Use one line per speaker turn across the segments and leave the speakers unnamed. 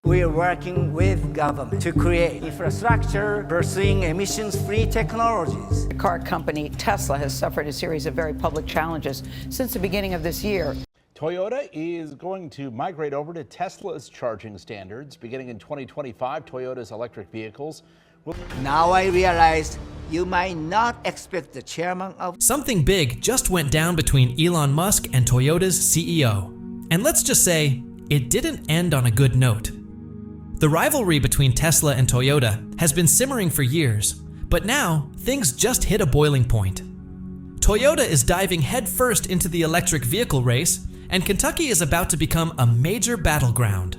We are working with government to create infrastructure pursuing emissions-free technologies.
The car company Tesla has suffered a series of very public challenges since the beginning of this year.
Toyota is going to migrate over to Tesla's charging standards. Beginning in 2025, Toyota's electric vehicles will...
Now I realized you might not expect the chairman of...
Something big just went down between Elon Musk and Toyota's CEO. And let's just say, it didn't end on a good note. The rivalry between Tesla and Toyota has been simmering for years, but now things just hit a boiling point. Toyota is diving headfirst into the electric vehicle race, and Kentucky is about to become a major battleground.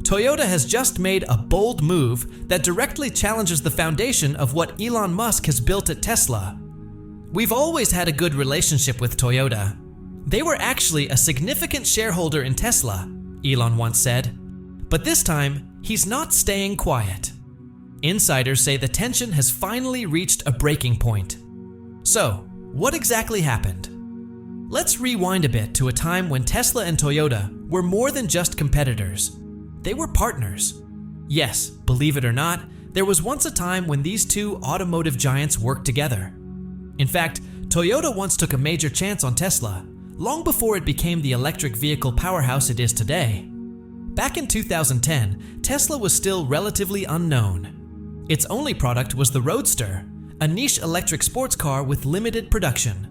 Toyota has just made a bold move that directly challenges the foundation of what Elon Musk has built at Tesla. We've always had a good relationship with Toyota. They were actually a significant shareholder in Tesla, Elon once said. But this time, he's not staying quiet. Insiders say the tension has finally reached a breaking point. So, what exactly happened? Let's rewind a bit to a time when Tesla and Toyota were more than just competitors. They were partners. Yes, believe it or not, there was once a time when these two automotive giants worked together. In fact, Toyota once took a major chance on Tesla, long before it became the electric vehicle powerhouse it is today. Back in 2010, Tesla was still relatively unknown. Its only product was the Roadster, a niche electric sports car with limited production.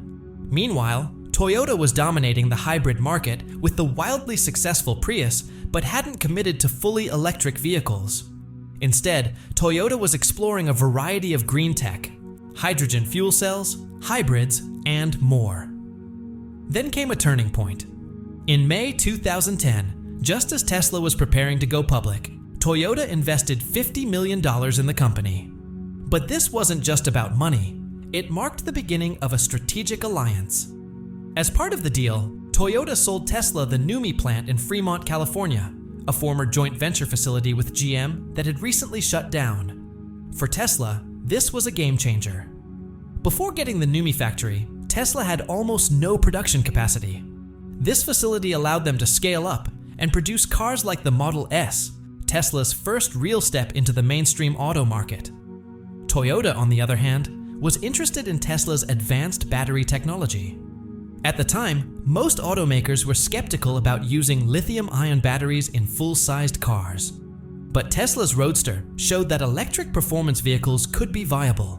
Meanwhile, Toyota was dominating the hybrid market with the wildly successful Prius, but hadn't committed to fully electric vehicles. Instead, Toyota was exploring a variety of green tech, hydrogen fuel cells, hybrids, and more. Then came a turning point. In May 2010, just as Tesla was preparing to go public, Toyota invested $50 million in the company. But this wasn't just about money. It marked the beginning of a strategic alliance. As part of the deal, Toyota sold Tesla the NUMMI plant in Fremont, California, a former joint venture facility with GM that had recently shut down. For Tesla, this was a game changer. Before getting the NUMMI factory, Tesla had almost no production capacity. This facility allowed them to scale up and produce cars like the Model S, Tesla's first real step into the mainstream auto market. Toyota, on the other hand, was interested in Tesla's advanced battery technology. At the time, most automakers were skeptical about using lithium-ion batteries in full-sized cars. But Tesla's Roadster showed that electric performance vehicles could be viable.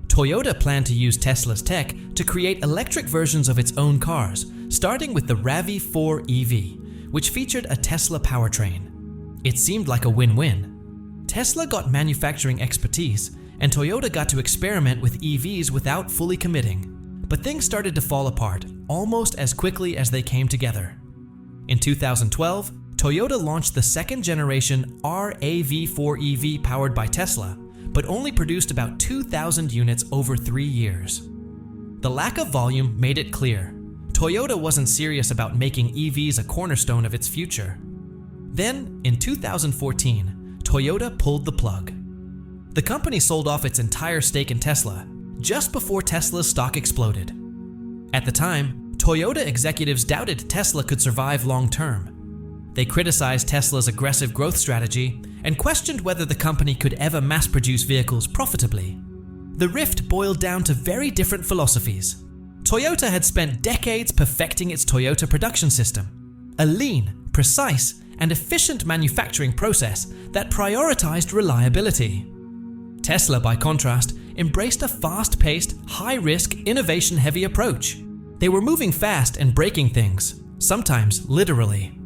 Toyota planned to use Tesla's tech to create electric versions of its own cars, starting with the RAV4 EV, which featured a Tesla powertrain. It seemed like a win-win. Tesla got manufacturing expertise, and Toyota got to experiment with EVs without fully committing. But things started to fall apart almost as quickly as they came together. In 2012, Toyota launched the second-generation RAV4 EV powered by Tesla, but only produced about 2,000 units over 3 years. The lack of volume made it clear Toyota wasn't serious about making EVs a cornerstone of its future. Then, in 2014, Toyota pulled the plug. The company sold off its entire stake in Tesla just before Tesla's stock exploded. At the time, Toyota executives doubted Tesla could survive long-term. They criticized Tesla's aggressive growth strategy and questioned whether the company could ever mass-produce vehicles profitably. The rift boiled down to very different philosophies. Toyota had spent decades perfecting its Toyota production system, a lean, precise, and efficient manufacturing process that prioritized reliability. Tesla, by contrast, embraced a fast-paced, high-risk, innovation-heavy approach. They were moving fast and breaking things, sometimes literally.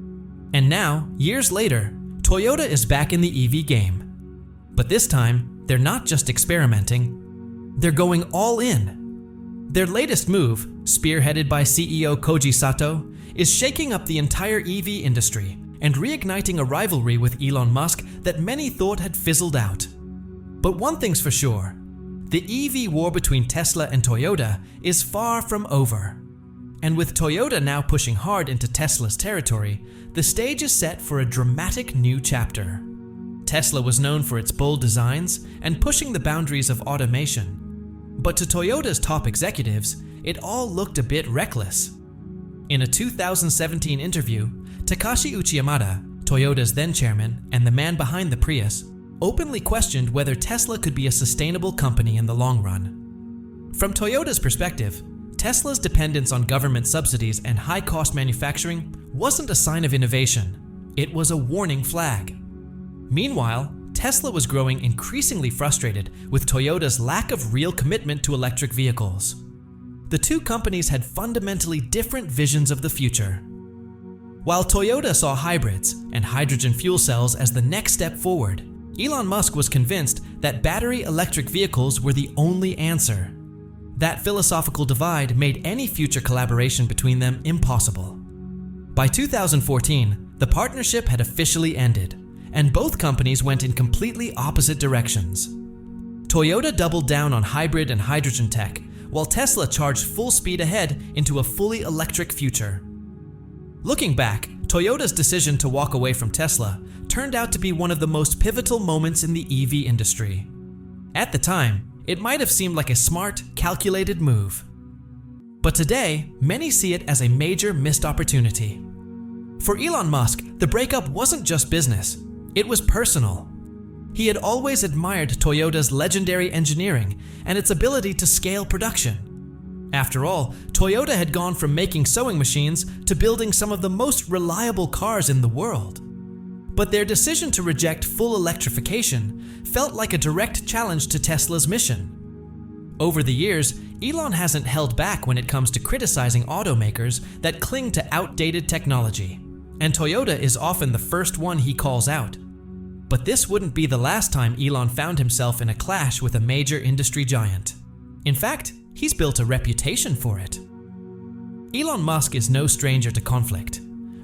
And now, years later, Toyota is back in the EV game. But this time, they're not just experimenting, they're going all in. Their latest move, spearheaded by CEO Koji Sato, is shaking up the entire EV industry and reigniting a rivalry with Elon Musk that many thought had fizzled out. But one thing's for sure, the EV war between Tesla and Toyota is far from over. And with Toyota now pushing hard into Tesla's territory, the stage is set for a dramatic new chapter. Tesla was known for its bold designs and pushing the boundaries of automation. But to Toyota's top executives, it all looked a bit reckless. In a 2017 interview, Takashi Uchiyamada, Toyota's then chairman and the man behind the Prius, openly questioned whether Tesla could be a sustainable company in the long run. From Toyota's perspective, Tesla's dependence on government subsidies and high-cost manufacturing wasn't a sign of innovation. It was a warning flag. Meanwhile, Tesla was growing increasingly frustrated with Toyota's lack of real commitment to electric vehicles. The two companies had fundamentally different visions of the future. While Toyota saw hybrids and hydrogen fuel cells as the next step forward, Elon Musk was convinced that battery electric vehicles were the only answer. That philosophical divide made any future collaboration between them impossible. By 2014, the partnership had officially ended, and both companies went in completely opposite directions. Toyota doubled down on hybrid and hydrogen tech, while Tesla charged full speed ahead into a fully electric future. Looking back, Toyota's decision to walk away from Tesla turned out to be one of the most pivotal moments in the EV industry. At the time, it might have seemed like a smart, calculated move. But today, many see it as a major missed opportunity. For Elon Musk, the breakup wasn't just business, it was personal. He had always admired Toyota's legendary engineering and its ability to scale production. After all, Toyota had gone from making sewing machines to building some of the most reliable cars in the world. But their decision to reject full electrification felt like a direct challenge to Tesla's mission. Over the years, Elon hasn't held back when it comes to criticizing automakers that cling to outdated technology, and Toyota is often the first one he calls out. But this wouldn't be the last time Elon found himself in a clash with a major industry giant. In fact, he's built a reputation for it. Elon Musk is no stranger to conflict.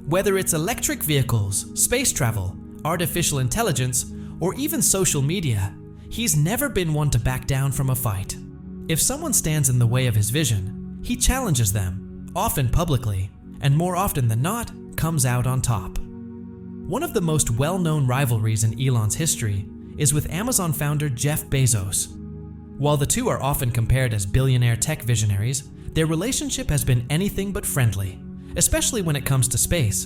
Whether it's electric vehicles, space travel, artificial intelligence, or even social media, he's never been one to back down from a fight. If someone stands in the way of his vision, he challenges them, often publicly, and more often than not, comes out on top. One of the most well-known rivalries in Elon's history is with Amazon founder Jeff Bezos. While the two are often compared as billionaire tech visionaries, their relationship has been anything but friendly, especially when it comes to space.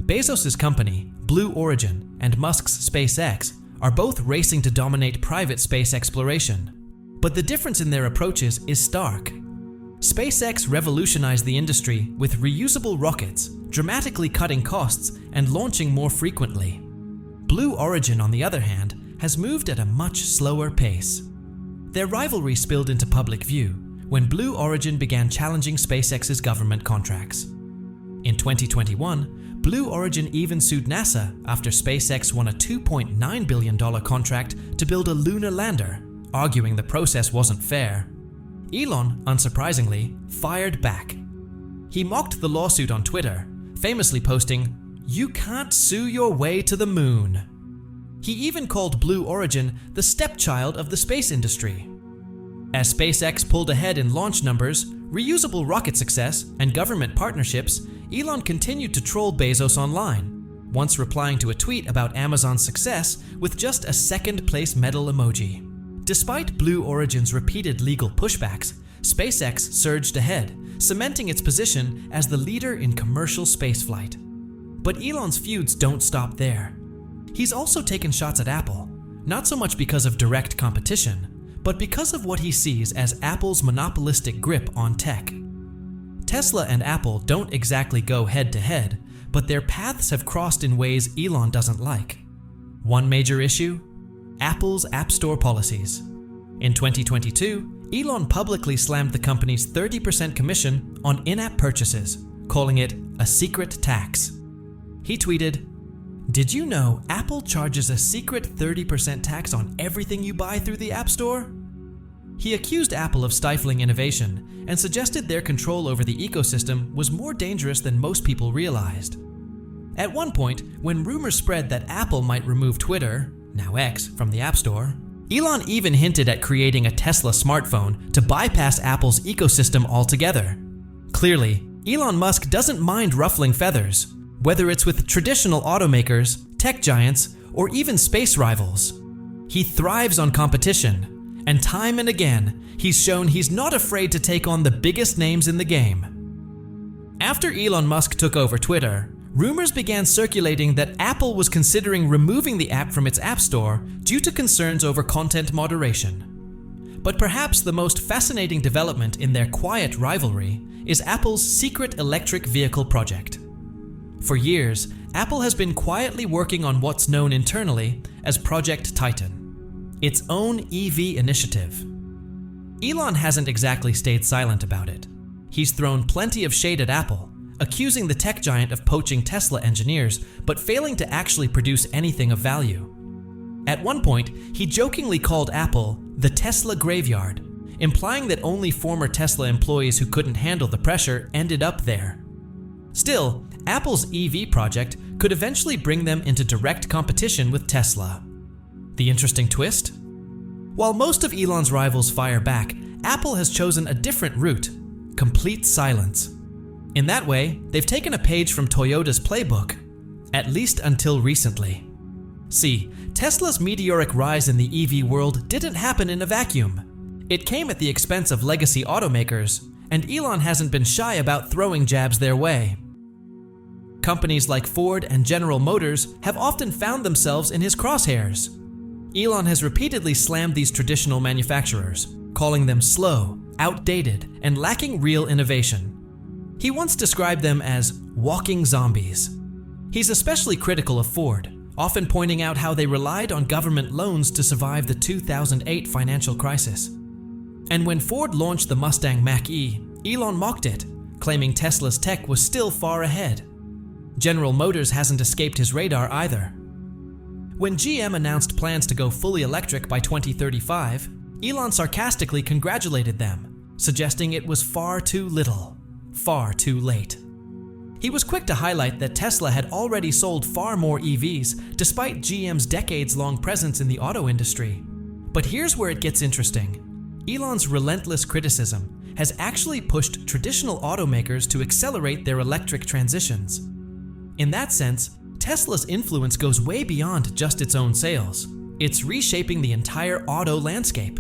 Bezos' company, Blue Origin, and Musk's SpaceX are both racing to dominate private space exploration. But the difference in their approaches is stark. SpaceX revolutionized the industry with reusable rockets, dramatically cutting costs and launching more frequently. Blue Origin, on the other hand, has moved at a much slower pace. Their rivalry spilled into public view when Blue Origin began challenging SpaceX's government contracts. In 2021, Blue Origin even sued NASA after SpaceX won a $2.9 billion contract to build a lunar lander, arguing the process wasn't fair. Elon, unsurprisingly, fired back. He mocked the lawsuit on Twitter, famously posting, "You can't sue your way to the moon." He even called Blue Origin the stepchild of the space industry. As SpaceX pulled ahead in launch numbers, reusable rocket success, and government partnerships, Elon continued to troll Bezos online, once replying to a tweet about Amazon's success with just a second-place medal emoji. Despite Blue Origin's repeated legal pushbacks, SpaceX surged ahead, cementing its position as the leader in commercial spaceflight. But Elon's feuds don't stop there. He's also taken shots at Apple, not so much because of direct competition, but because of what he sees as Apple's monopolistic grip on tech. Tesla and Apple don't exactly go head-to-head, but their paths have crossed in ways Elon doesn't like. One major issue? Apple's App Store policies. In 2022, Elon publicly slammed the company's 30% commission on in-app purchases, calling it a secret tax. He tweeted, "Did you know Apple charges a secret 30% tax on everything you buy through the App Store?" He accused Apple of stifling innovation and suggested their control over the ecosystem was more dangerous than most people realized. At one point, when rumors spread that Apple might remove Twitter, now X, from the App Store, Elon even hinted at creating a Tesla smartphone to bypass Apple's ecosystem altogether. Clearly, Elon Musk doesn't mind ruffling feathers, whether it's with traditional automakers, tech giants, or even space rivals. He thrives on competition, and time and again, he's shown he's not afraid to take on the biggest names in the game. After Elon Musk took over Twitter, rumors began circulating that Apple was considering removing the app from its App Store due to concerns over content moderation. But perhaps the most fascinating development in their quiet rivalry is Apple's secret electric vehicle project. For years, Apple has been quietly working on what's known internally as Project Titan, its own EV initiative. Elon hasn't exactly stayed silent about it. He's thrown plenty of shade at Apple, accusing the tech giant of poaching Tesla engineers, but failing to actually produce anything of value. At one point, he jokingly called Apple the Tesla graveyard, implying that only former Tesla employees who couldn't handle the pressure ended up there. Still, Apple's EV project could eventually bring them into direct competition with Tesla. The interesting twist? While most of Elon's rivals fire back, Apple has chosen a different route: complete silence. In that way, they've taken a page from Toyota's playbook, at least until recently. See, Tesla's meteoric rise in the EV world didn't happen in a vacuum. It came at the expense of legacy automakers, and Elon hasn't been shy about throwing jabs their way. Companies like Ford and General Motors have often found themselves in his crosshairs. Elon has repeatedly slammed these traditional manufacturers, calling them slow, outdated, and lacking real innovation. He once described them as walking zombies. He's especially critical of Ford, often pointing out how they relied on government loans to survive the 2008 financial crisis. And when Ford launched the Mustang Mach-E, Elon mocked it, claiming Tesla's tech was still far ahead. General Motors hasn't escaped his radar either. When GM announced plans to go fully electric by 2035, Elon sarcastically congratulated them, suggesting it was far too little, far too late. He was quick to highlight that Tesla had already sold far more EVs despite GM's decades-long presence in the auto industry. But here's where it gets interesting. Elon's relentless criticism has actually pushed traditional automakers to accelerate their electric transitions. In that sense, Tesla's influence goes way beyond just its own sales. It's reshaping the entire auto landscape.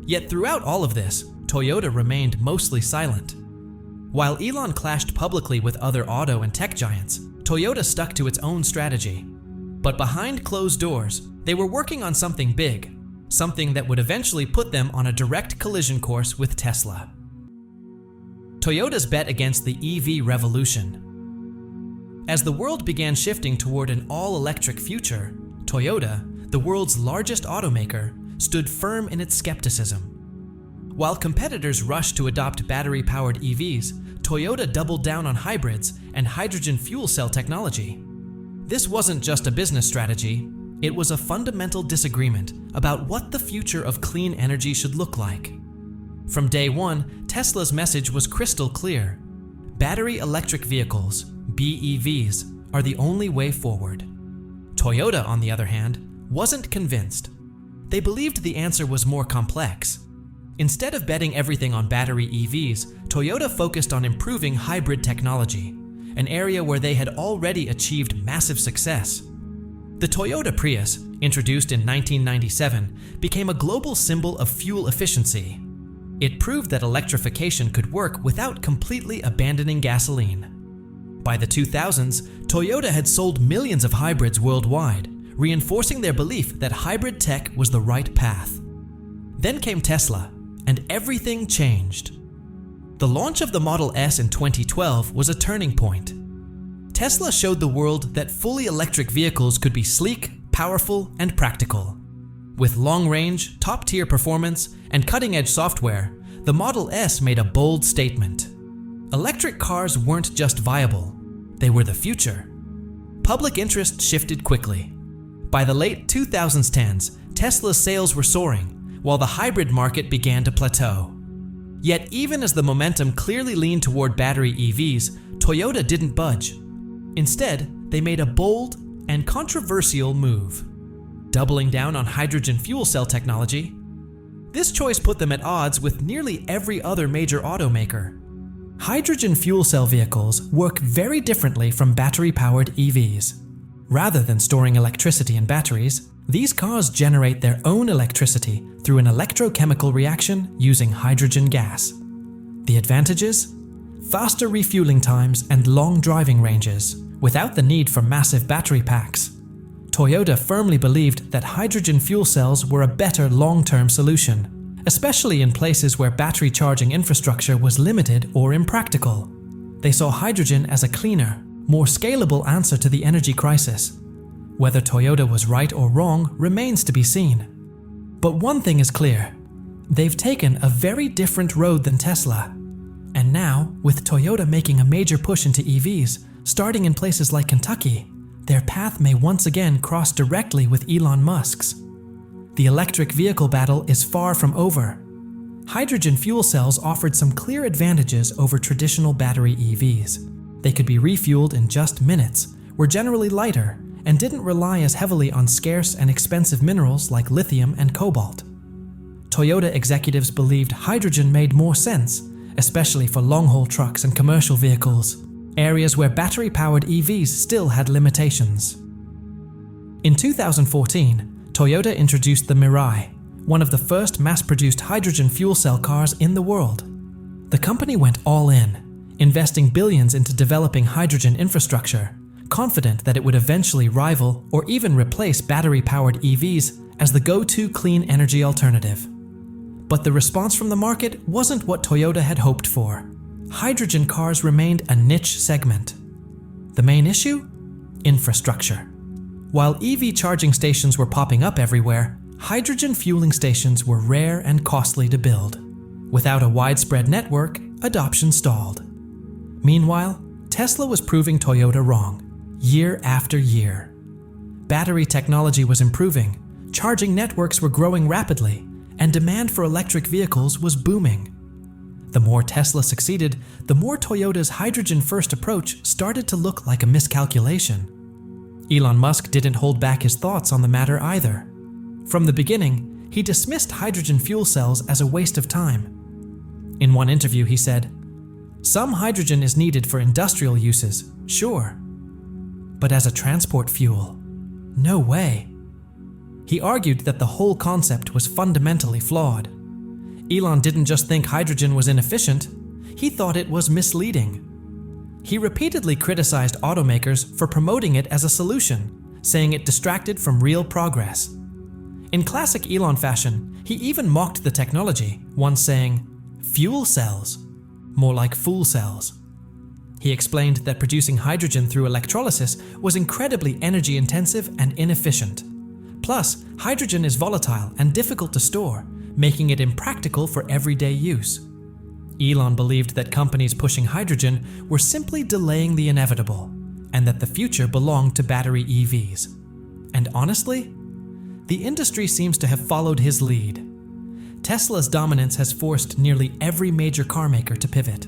Yet throughout all of this, Toyota remained mostly silent. While Elon clashed publicly with other auto and tech giants, Toyota stuck to its own strategy. But behind closed doors, they were working on something big, something that would eventually put them on a direct collision course with Tesla. Toyota's bet against the EV revolution. As the world began shifting toward an all-electric future, Toyota, the world's largest automaker, stood firm in its skepticism. While competitors rushed to adopt battery-powered EVs, Toyota doubled down on hybrids and hydrogen fuel cell technology. This wasn't just a business strategy, it was a fundamental disagreement about what the future of clean energy should look like. From day one, Tesla's message was crystal clear. Battery electric vehicles, BEVs, are the only way forward. Toyota, on the other hand, wasn't convinced. They believed the answer was more complex. Instead of betting everything on battery EVs, Toyota focused on improving hybrid technology, an area where they had already achieved massive success. The Toyota Prius, introduced in 1997, became a global symbol of fuel efficiency. It proved that electrification could work without completely abandoning gasoline. By the 2000s, Toyota had sold millions of hybrids worldwide, reinforcing their belief that hybrid tech was the right path. Then came Tesla, and everything changed. The launch of the Model S in 2012 was a turning point. Tesla showed the world that fully electric vehicles could be sleek, powerful, and practical. With long-range, top-tier performance, and cutting-edge software, the Model S made a bold statement. Electric cars weren't just viable, they were the future. Public interest shifted quickly. By the late 2010s, Tesla's sales were soaring, while the hybrid market began to plateau. Yet even as the momentum clearly leaned toward battery EVs, Toyota didn't budge. Instead, they made a bold and controversial move, doubling down on hydrogen fuel cell technology. This choice put them at odds with nearly every other major automaker. Hydrogen fuel cell vehicles work very differently from battery-powered EVs. Rather than storing electricity in batteries, these cars generate their own electricity through an electrochemical reaction using hydrogen gas. The advantages? Faster refueling times and long driving ranges, without the need for massive battery packs. Toyota firmly believed that hydrogen fuel cells were a better long-term solution, especially in places where battery charging infrastructure was limited or impractical. They saw hydrogen as a cleaner, more scalable answer to the energy crisis. Whether Toyota was right or wrong remains to be seen. But one thing is clear: they've taken a very different road than Tesla. And now, with Toyota making a major push into EVs, starting in places like Kentucky, their path may once again cross directly with Elon Musk's. The electric vehicle battle is far from over. Hydrogen fuel cells offered some clear advantages over traditional battery EVs. They could be refueled in just minutes, were generally lighter, and didn't rely as heavily on scarce and expensive minerals like lithium and cobalt. Toyota executives believed hydrogen made more sense, especially for long-haul trucks and commercial vehicles, areas where battery-powered EVs still had limitations. In 2014, Toyota introduced the Mirai, one of the first mass-produced hydrogen fuel cell cars in the world. The company went all in, investing billions into developing hydrogen infrastructure, confident that it would eventually rival or even replace battery-powered EVs as the go-to clean energy alternative. But the response from the market wasn't what Toyota had hoped for. Hydrogen cars remained a niche segment. The main issue? Infrastructure. While EV charging stations were popping up everywhere, hydrogen fueling stations were rare and costly to build. Without a widespread network, adoption stalled. Meanwhile, Tesla was proving Toyota wrong, year after year. Battery technology was improving, charging networks were growing rapidly, and demand for electric vehicles was booming. The more Tesla succeeded, the more Toyota's hydrogen-first approach started to look like a miscalculation. Elon Musk didn't hold back his thoughts on the matter either. From the beginning, he dismissed hydrogen fuel cells as a waste of time. In one interview, he said, "Some hydrogen is needed for industrial uses, sure. But as a transport fuel, no way." He argued that the whole concept was fundamentally flawed. Elon didn't just think hydrogen was inefficient, he thought it was misleading. He repeatedly criticized automakers for promoting it as a solution, saying it distracted from real progress. In classic Elon fashion, he even mocked the technology, once saying, "Fuel cells, more like fool cells." He explained that producing hydrogen through electrolysis was incredibly energy intensive and inefficient. Plus, hydrogen is volatile and difficult to store, making it impractical for everyday use. Elon believed that companies pushing hydrogen were simply delaying the inevitable, and that the future belonged to battery EVs. And honestly, the industry seems to have followed his lead. Tesla's dominance has forced nearly every major car maker to pivot.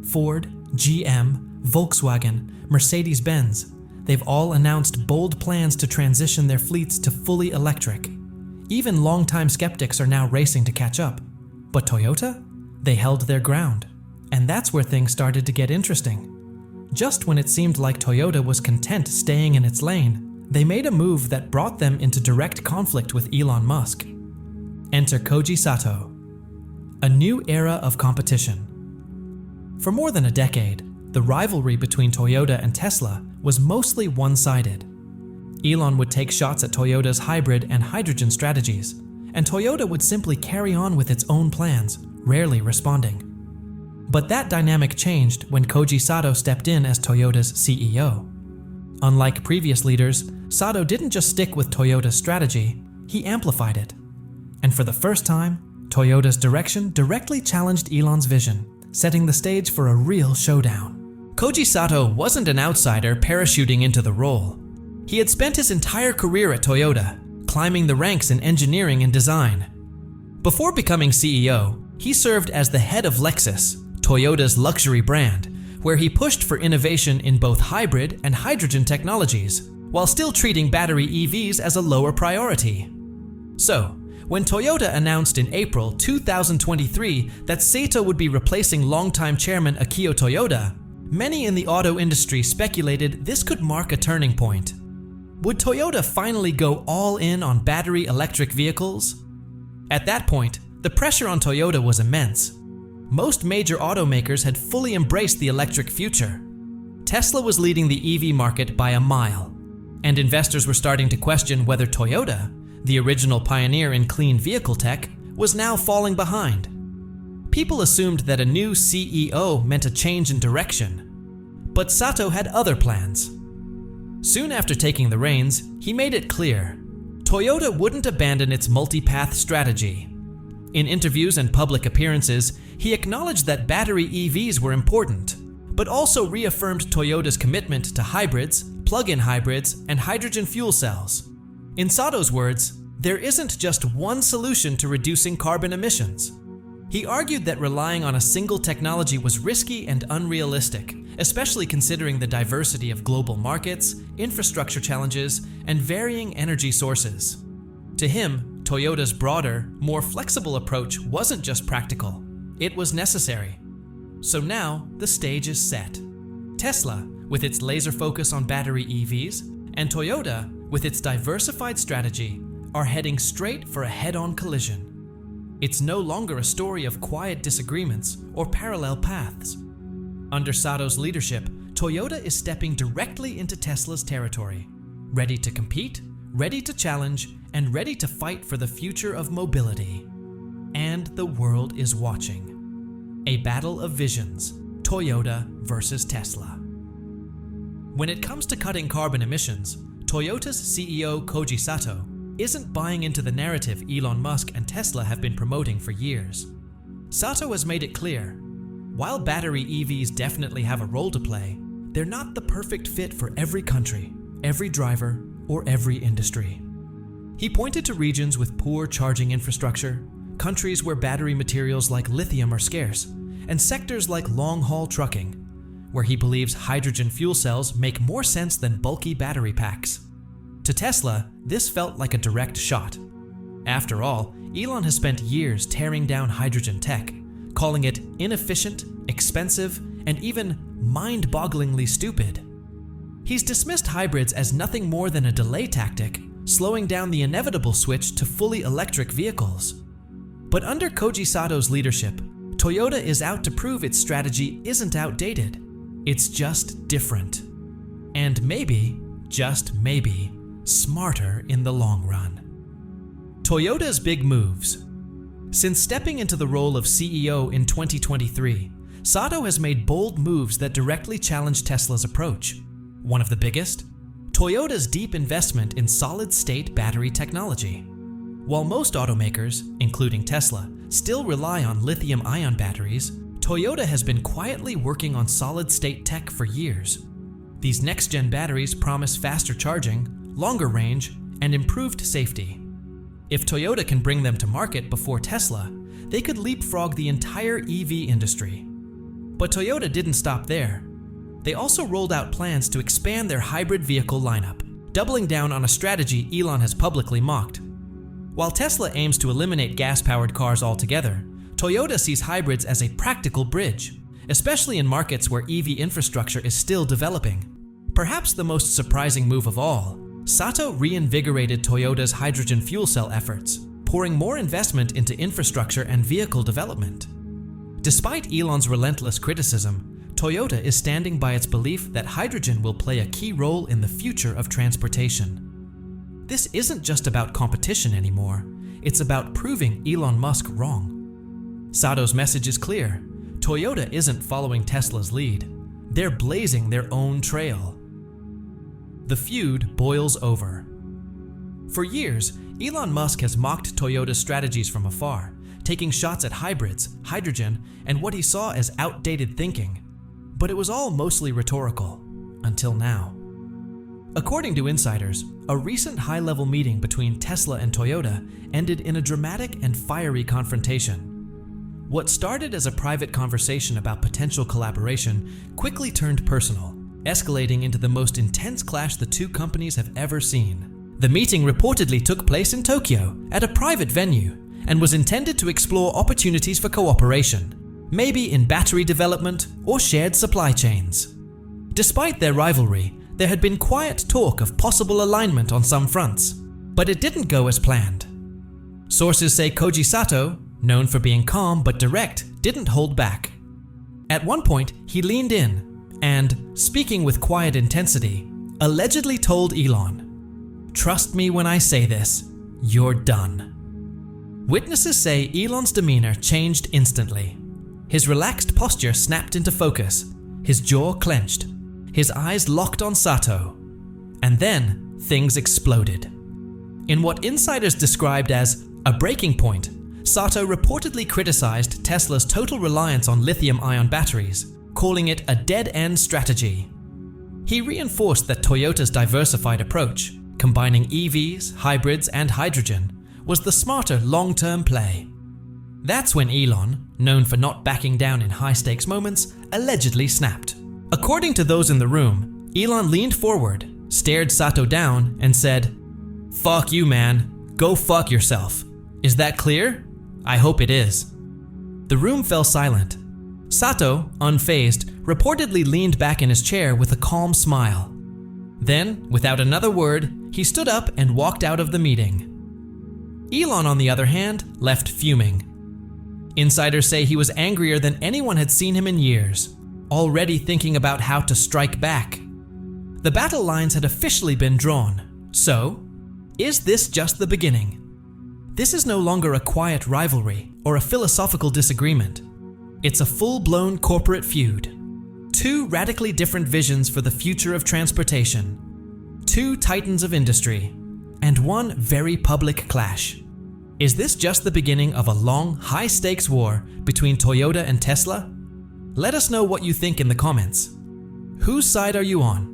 Ford, GM, Volkswagen, Mercedes-Benz, they've all announced bold plans to transition their fleets to fully electric. Even longtime skeptics are now racing to catch up. But Toyota? They held their ground. And that's where things started to get interesting. Just when it seemed like Toyota was content staying in its lane, they made a move that brought them into direct conflict with Elon Musk. Enter Koji Sato. A new era of competition. For more than a decade, the rivalry between Toyota and Tesla was mostly one-sided. Elon would take shots at Toyota's hybrid and hydrogen strategies, and Toyota would simply carry on with its own plans, rarely responding. But that dynamic changed when Koji Sato stepped in as Toyota's CEO. Unlike previous leaders, Sato didn't just stick with Toyota's strategy, he amplified it. And for the first time, Toyota's direction directly challenged Elon's vision, setting the stage for a real showdown. Koji Sato wasn't an outsider parachuting into the role. He had spent his entire career at Toyota, climbing the ranks in engineering and design. Before becoming CEO, he served as the head of Lexus, Toyota's luxury brand, where he pushed for innovation in both hybrid and hydrogen technologies, while still treating battery EVs as a lower priority. So, when Toyota announced in April 2023 that Sato would be replacing longtime chairman Akio Toyoda, many in the auto industry speculated this could mark a turning point. Would Toyota finally go all in on battery electric vehicles? At that point, the pressure on Toyota was immense. Most major automakers had fully embraced the electric future. Tesla was leading the EV market by a mile, and investors were starting to question whether Toyota, the original pioneer in clean vehicle tech, was now falling behind. People assumed that a new CEO meant a change in direction, but Sato had other plans. Soon after taking the reins, he made it clear Toyota wouldn't abandon its multi-path strategy. In interviews and public appearances, he acknowledged that battery EVs were important, but also reaffirmed Toyota's commitment to hybrids, plug-in hybrids, and hydrogen fuel cells. In Sato's words, there isn't just one solution to reducing carbon emissions. He argued that relying on a single technology was risky and unrealistic, especially considering the diversity of global markets, infrastructure challenges, and varying energy sources. To him, Toyota's broader, more flexible approach wasn't just practical, it was necessary. So now, the stage is set. Tesla, with its laser focus on battery EVs, and Toyota, with its diversified strategy, are heading straight for a head-on collision. It's no longer a story of quiet disagreements or parallel paths. Under Sato's leadership, Toyota is stepping directly into Tesla's territory, ready to compete, ready to challenge, and ready to fight for the future of mobility. And the world is watching. A battle of visions, Toyota versus Tesla. When it comes to cutting carbon emissions, Toyota's CEO Koji Sato isn't buying into the narrative Elon Musk and Tesla have been promoting for years. Sato has made it clear, while battery EVs definitely have a role to play, they're not the perfect fit for every country, every driver, or every industry. He pointed to regions with poor charging infrastructure, countries where battery materials like lithium are scarce, and sectors like long-haul trucking, where he believes hydrogen fuel cells make more sense than bulky battery packs. To Tesla, this felt like a direct shot. After all, Elon has spent years tearing down hydrogen tech, calling it inefficient, expensive, and even mind-bogglingly stupid. He's dismissed hybrids as nothing more than a delay tactic, slowing down the inevitable switch to fully electric vehicles. But under Koji Sato's leadership, Toyota is out to prove its strategy isn't outdated. It's just different. And maybe, just maybe, smarter in the long run. Toyota's big moves. Since stepping into the role of CEO in 2023, Sato has made bold moves that directly challenge Tesla's approach. One of the biggest? Toyota's deep investment in solid-state battery technology. While most automakers, including Tesla, still rely on lithium-ion batteries, Toyota has been quietly working on solid-state tech for years. These next-gen batteries promise faster charging, longer range, and improved safety. If Toyota can bring them to market before Tesla, they could leapfrog the entire EV industry. But Toyota didn't stop there. They also rolled out plans to expand their hybrid vehicle lineup, doubling down on a strategy Elon has publicly mocked. While Tesla aims to eliminate gas-powered cars altogether, Toyota sees hybrids as a practical bridge, especially in markets where EV infrastructure is still developing. Perhaps the most surprising move of all, Sato reinvigorated Toyota's hydrogen fuel cell efforts, pouring more investment into infrastructure and vehicle development. Despite Elon's relentless criticism, Toyota is standing by its belief that hydrogen will play a key role in the future of transportation. This isn't just about competition anymore, it's about proving Elon Musk wrong. Sato's message is clear: Toyota isn't following Tesla's lead, they're blazing their own trail. The feud boils over. For years, Elon Musk has mocked Toyota's strategies from afar, taking shots at hybrids, hydrogen, and what he saw as outdated thinking. But it was all mostly rhetorical, until now. According to insiders, a recent high-level meeting between Tesla and Toyota ended in a dramatic and fiery confrontation. What started as a private conversation about potential collaboration quickly turned personal, escalating into the most intense clash the two companies have ever seen. The meeting reportedly took place in Tokyo at a private venue and was intended to explore opportunities for cooperation, maybe in battery development or shared supply chains. Despite their rivalry, there had been quiet talk of possible alignment on some fronts, but it didn't go as planned. Sources say Koji Sato, known for being calm but direct, didn't hold back. At one point, he leaned in, and, speaking with quiet intensity, allegedly told Elon, "Trust me when I say this, you're done." Witnesses say Elon's demeanor changed instantly. His relaxed posture snapped into focus, his jaw clenched, his eyes locked on Sato, and then things exploded. In what insiders described as a breaking point, Sato reportedly criticized Tesla's total reliance on lithium-ion batteries, calling it a dead-end strategy. He reinforced that Toyota's diversified approach, combining EVs, hybrids, and hydrogen, was the smarter long-term play. That's when Elon, known for not backing down in high-stakes moments, allegedly snapped. According to those in the room, Elon leaned forward, stared Sato down, and said, "Fuck you, man. Go fuck yourself. Is that clear? I hope it is." The room fell silent. Sato, unfazed, reportedly leaned back in his chair with a calm smile. Then, without another word, he stood up and walked out of the meeting. Elon, on the other hand, left fuming. Insiders say he was angrier than anyone had seen him in years, already thinking about how to strike back. The battle lines had officially been drawn. So, is this just the beginning? This is no longer a quiet rivalry or a philosophical disagreement. It's a full-blown corporate feud. Two radically different visions for the future of transportation. Two titans of industry. And one very public clash. Is this just the beginning of a long, high-stakes war between Toyota and Tesla? Let us know what you think in the comments. Whose side are you on?